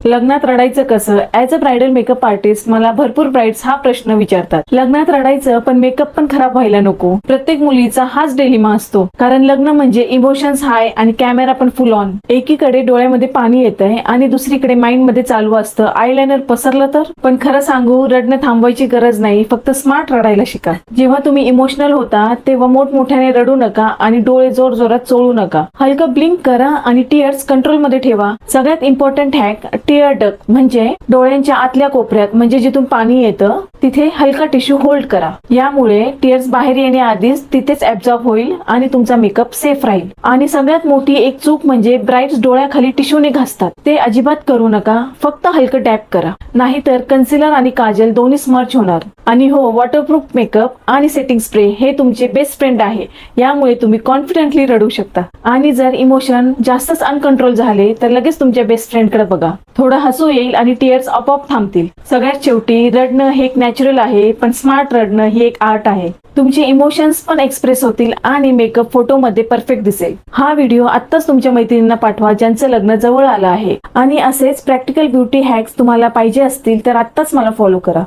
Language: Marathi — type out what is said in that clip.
लग्नात रडायचं कसं? As a bridal makeup artist मला भरपूर ब्राइड्स हा प्रश्न विचारतात. लग्नात रडायचं पण मेकअप पण खराब व्हायला नको. प्रत्येक मुलीचा हाच डिलेमा असतो, कारण लग्न म्हणजे इमोशन्स हाय आणि कॅमेरा पण फुल ऑन. एकीकडे डोळ्यामध्ये पाणी येतंय आणि दुसरीकडे माइंड मध्ये चालू असतं आयलाइनर पसरलं तर. पण खरं सांगू, रडणं थांबवायची गरज नाही, फक्त स्मार्ट रडायला शिका. जेव्हा तुम्ही इमोशनल होता तेव्हा मोठमोठ्याने रडू नका आणि डोळे जोर जोरात चोळू नका. हलकं ब्लिंक करा आणि टीयर्स कंट्रोल मध्ये ठेवा. सगळ्यात इम्पॉर्टंट हॅक, टीयर डक्ट म्हणजे डोळ्यांच्या आतल्या कोपऱ्यात, म्हणजे जिथून पाणी येतं तिथे हलका टिश्यू होल्ड करा. यामुळे टीयर्स बाहेर येण्याआधीच तिथेच ऍब्झॉर्ब होईल आणि तुमचा मेकअप सेफ राहील. आणि सगळ्यात मोठी एक चूक म्हणजे ब्राइड्स डोळ्याखाली टिश्यूने घासतात. ते अजिबात करू नका, फक्त हलकं डॅप करा, नाहीतर कन्सिलर आणि काजल दोन्ही स्मर्च होणार. आणि हो, वॉटरप्रूफ मेकअप आणि सेटिंग स्प्रे हे तुमचे बेस्ट फ्रेंड आहे. यामुळे तुम्ही कॉन्फिडेंटली रडू शकता. आणि जर इमोशन जास्तच अनकंट्रोल झाले तर लगेच तुमच्या बेस्ट फ्रेंड कडे बघा. थोडं हसू येईल आणि टीयर्स आपोआप थांबतील. सगळ्यात शेवटी, रडणं हे एक नॅचरल आहे, पण स्मार्ट रडणं ही एक आर्ट आहे. तुमचे इमोशन्स पण एक्सप्रेस होतील आणि मेकअप फोटो मध्ये परफेक्ट दिसेल. हा व्हिडिओ आत्ताच तुमच्या मैत्रिणींना पाठवा ज्यांचं लग्न जवळ आलं आहे. आणि असेच प्रॅक्टिकल ब्युटी हॅक्स तुम्हाला पाहिजे असतील तर आत्ताच मला फॉलो करा.